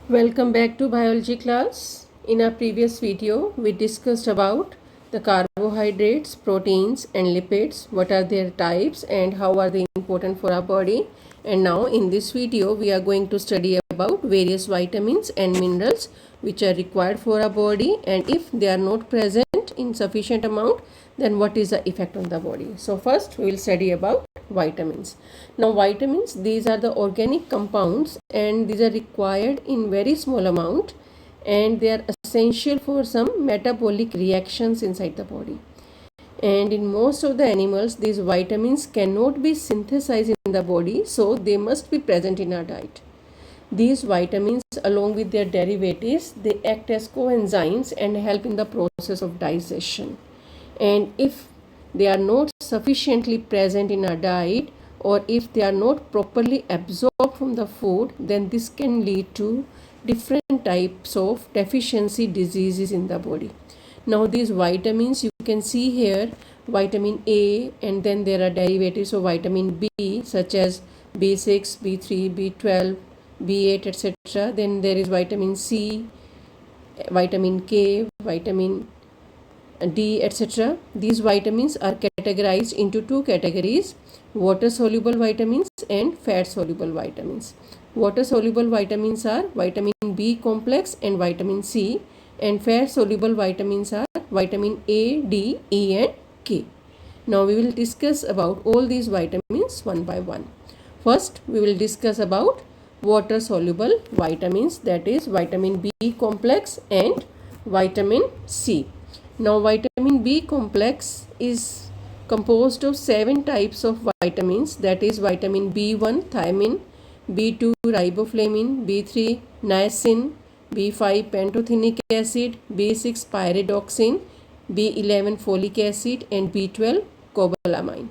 Welcome back to biology class. In our previous video, we discussed about the carbohydrates, proteins and lipids, what are their types and how are they important for our body. And now in this video, we are going to study about various vitamins and minerals which are required for our body, and if they are not present in sufficient amount, then what is the effect on the body. So first we will study about vitamins. Now vitamins, these are the organic compounds and these are required in very small amount, and they are essential for some metabolic reactions inside the body. And in most of the animals, these vitamins cannot be synthesized in the body, so they must be present in our diet. These vitamins, along with their derivatives, they act as coenzymes and help in the process of digestion. And if they are not sufficiently present in our diet, or if they are not properly absorbed from the food, then this can lead to different types of deficiency diseases in the body. Now these vitamins, you can see here vitamin A, and then there are derivatives of vitamin B such as B6, B3, B12, B8, etc. Then there is vitamin C, vitamin K, vitamin D, etc. These vitamins are categorized into two categories: water soluble vitamins and fat soluble vitamins. Water soluble vitamins are vitamin B complex and vitamin C, and fat soluble vitamins are vitamin A, D, E and K. Now we will discuss about all these vitamins one by one. First we will discuss about water soluble vitamins, that is vitamin B complex and vitamin C. Now vitamin B complex is composed of 7 types of vitamins, that is vitamin B1 thiamine, B2 riboflavin, B3 niacin, B5 pantothenic acid, B6 pyridoxine, B11 folic acid and B12 cobalamin.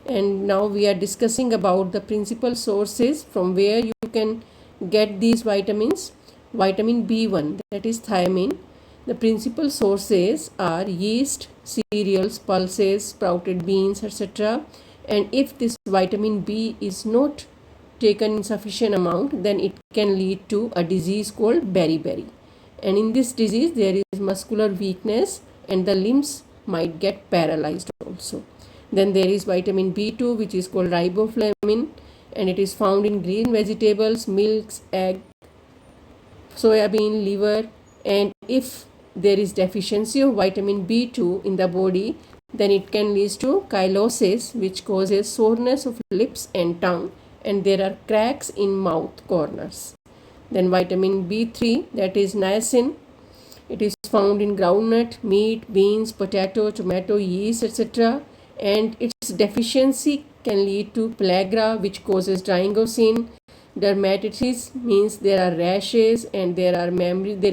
And now we are discussing about the principal sources from where you can get these vitamins. Vitamin B1, that is thiamine. The principal sources are yeast, cereals, pulses, sprouted beans, etc. And if this vitamin B is not taken in sufficient amount, then it can lead to a disease called beriberi. And in this disease, there is muscular weakness and the limbs might get paralyzed also. Then there is vitamin B2, which is called riboflavin, and it is found in green vegetables, milks, egg, soybean, liver. And if there is deficiency of vitamin B2 in the body, then it can lead to chylosis, which causes soreness of lips and tongue, and there are cracks in mouth corners. Then vitamin B3, that is niacin, it is found in groundnut, meat, beans, potato, tomato, yeast, etc. And its deficiency can lead to pellagra, which causes drying of skin. Dermatitis means there are rashes, and there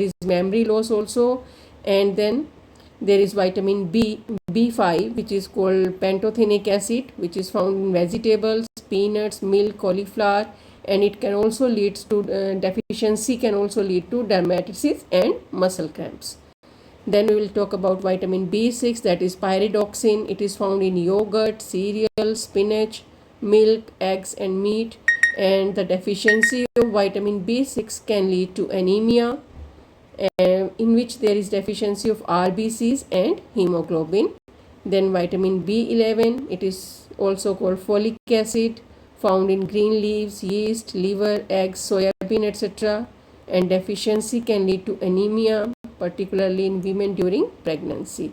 is memory loss also. And then there is vitamin B5, which is called pantothenic acid, which is found in vegetables, peanuts, milk, cauliflower, and it can also lead to deficiency can also lead to dermatitis and muscle cramps. Then we will talk about vitamin B6, that is pyridoxine. It is found in yogurt, cereal, spinach, milk, eggs and meat. And the deficiency of vitamin B6 can lead to anemia, in which there is deficiency of RBCs and hemoglobin. Then vitamin B11, it is also called folic acid, found in green leaves, yeast, liver, eggs, soybean, etc. And deficiency can lead to anemia, particularly in women during pregnancy.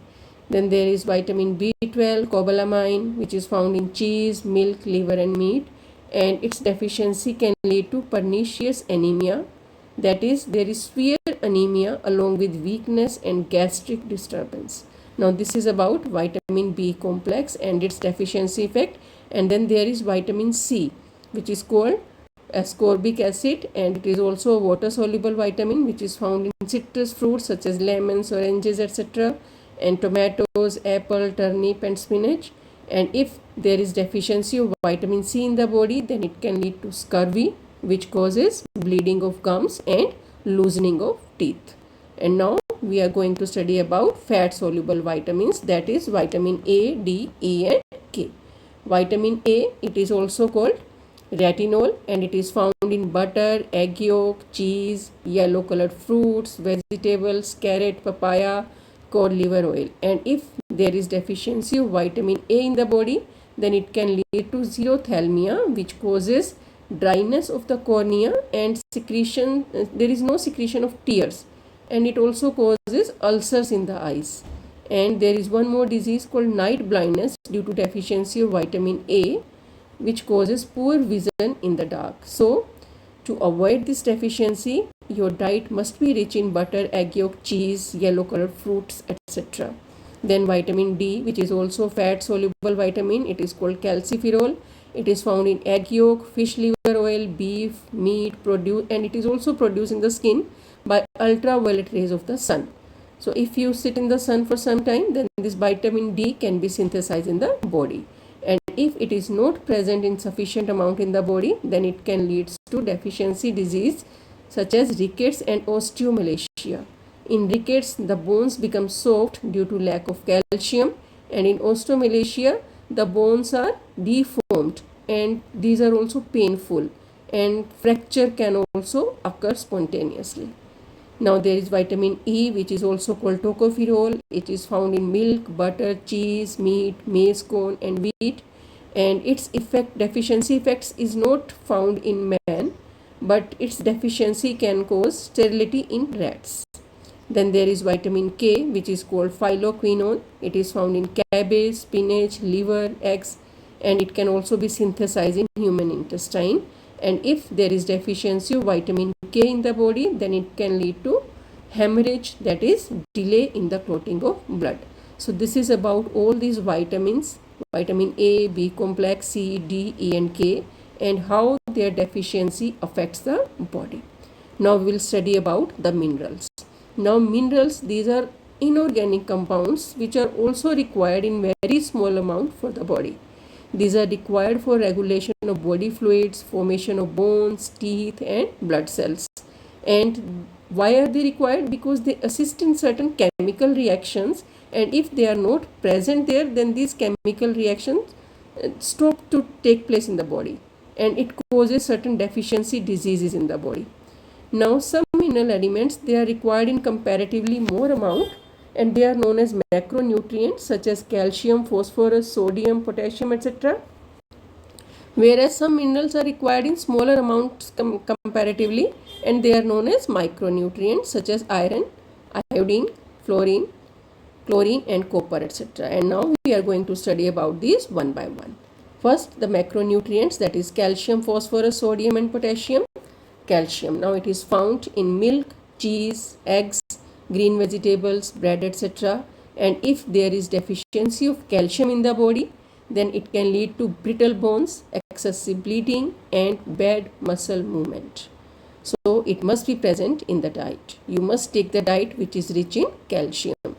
Then there is vitamin B12 cobalamin, which is found in cheese, milk, liver and meat, and its deficiency can lead to pernicious anemia, that is there is severe anemia along with weakness and gastric disturbance. Now this is about vitamin B complex and its deficiency effect. And then there is vitamin C, which is called ascorbic acid, and it is also a water soluble vitamin which is found in citrus fruits such as lemons, oranges, etc., and tomatoes, apple, turnip and spinach. And if there is deficiency of vitamin C in the body, then it can lead to scurvy, which causes bleeding of gums and loosening of teeth. And now we are going to study about fat soluble vitamins, that is vitamin A, D, E and K. Vitamin A, it is also called retinol, and it is found in butter, egg yolk, cheese, yellow colored fruits, vegetables, carrot, papaya, cod liver oil. And if there is deficiency of vitamin A in the body, then it can lead to xerophthalmia, which causes dryness of the cornea and secretion. There is no secretion of tears, and it also causes ulcers in the eyes. And there is one more disease called night blindness due to deficiency of vitamin A, which causes poor vision in the dark. So, to avoid this deficiency, your diet must be rich in butter, egg yolk, cheese, yellow colored fruits, etc. Then vitamin D, which is also fat soluble vitamin, it is called calciferol. It is found in egg yolk, fish liver oil, beef, meat, produce, and it is also produced in the skin by ultraviolet rays of the sun. So if you sit in the sun for some time, then this vitamin D can be synthesized in the body. And if it is not present in sufficient amount in the body, then it can lead to deficiency disease such as rickets and osteomalacia. In rickets, the bones become soft due to lack of calcium, and in osteomalacia, the bones are deformed, and these are also painful, and fracture can also occur spontaneously. Now there is vitamin E, which is also called tocopherol. It is found in milk, butter, cheese, meat, maize corn, and wheat. And its deficiency effects is not found in man, but its deficiency can cause sterility in rats. Then there is vitamin K, which is called phylloquinone. It is found in cabbage, spinach, liver, eggs, and it can also be synthesized in human intestine. And if there is deficiency of vitamin K in the body, then it can lead to hemorrhage, that is delay in the clotting of blood. So this is about all these vitamins, vitamin A, B complex, C, D, E and K, and how their deficiency affects the body. Now we will study about the minerals. Now minerals, these are inorganic compounds which are also required in very small amount for the body. These are required for regulation of body fluids, formation of bones, teeth and blood cells. And why are they required? Because they assist in certain chemical reactions, and if they are not present there, then these chemical reactions stop to take place in the body, and it causes certain deficiency diseases in the body. Now some mineral elements, they are required in comparatively more amount, and they are known as macronutrients such as calcium, phosphorus, sodium, potassium, etc. Whereas some minerals are required in smaller amounts comparatively, and they are known as micronutrients such as iron, iodine, fluorine, chlorine and copper, etc. And now we are going to study about these one by one. First, the macronutrients, that is calcium, phosphorus, sodium and potassium. Calcium, now it is found in milk, cheese, eggs, green vegetables, bread, etc. And if there is deficiency of calcium in the body, then it can lead to brittle bones, excessive bleeding and bad muscle movement. So it must be present in the diet. You must take the diet which is rich in calcium.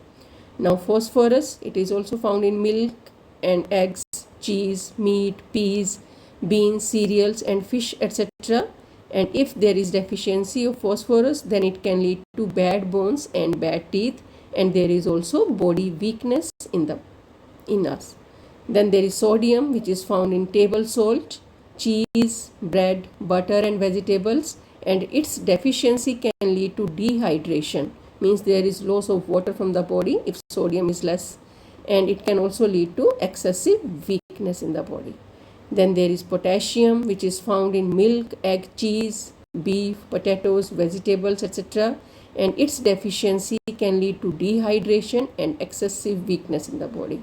Now phosphorus, it is also found in milk and eggs, cheese, meat, peas, beans, cereals and fish, etc. And if there is deficiency of phosphorus, then it can lead to bad bones and bad teeth, and there is also body weakness in us. Then there is sodium, which is found in table salt, cheese, bread, butter and vegetables, and its deficiency can lead to dehydration, means there is loss of water from the body if sodium is less, and it can also lead to excessive weakness in the body. Then there is potassium, which is found in milk, egg, cheese, beef, potatoes, vegetables, etc. And its deficiency can lead to dehydration and excessive weakness in the body.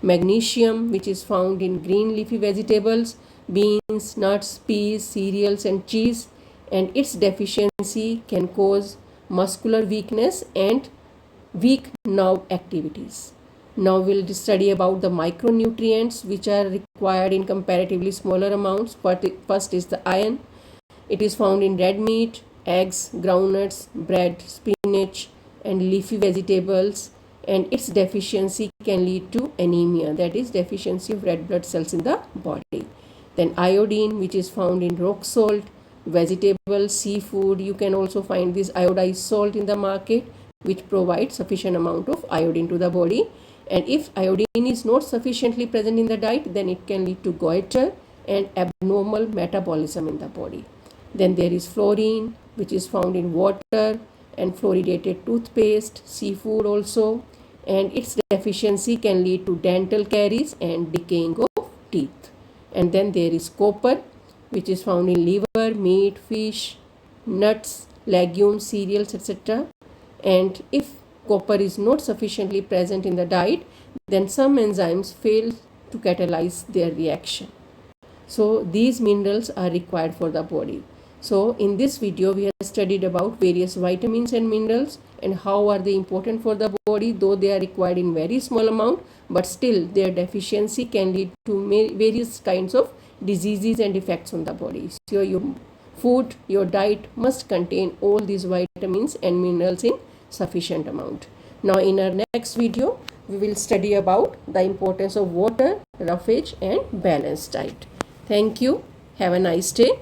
Magnesium, which is found in green leafy vegetables, beans, nuts, peas, cereals and cheese, and its deficiency can cause muscular weakness and weak nerve activities. Now we'll study about the micronutrients which are required in comparatively smaller amounts. First is the iron. It is found in red meat, eggs, groundnuts, bread, spinach and leafy vegetables, and its deficiency can lead to anemia, that is deficiency of red blood cells in the body. Then iodine, which is found in rock salt, vegetables, seafood. You can also find this iodized salt in the market, which provides sufficient amount of iodine to the body. And if iodine is not sufficiently present in the diet, then it can lead to goiter, and abnormal metabolism in the body. Then there is fluorine, which is found in water and fluoridated toothpaste, seafood also, and its deficiency can lead to dental caries and decaying of teeth. And then there is copper, which is found in liver, meat, fish, nuts, legumes, cereals, etc. And if copper is not sufficiently present in the diet, then some enzymes fail to catalyze their reaction. So these minerals are required for the body. So in this video we have studied about various vitamins and minerals and how are they important for the body, though they are required in very small amount, but still their deficiency can lead to various kinds of diseases and effects on the body. So your food, your diet must contain all these vitamins and minerals in sufficient amount. Now in our next video we will study about the importance of water, roughage and balanced diet. Thank you. Have a nice day.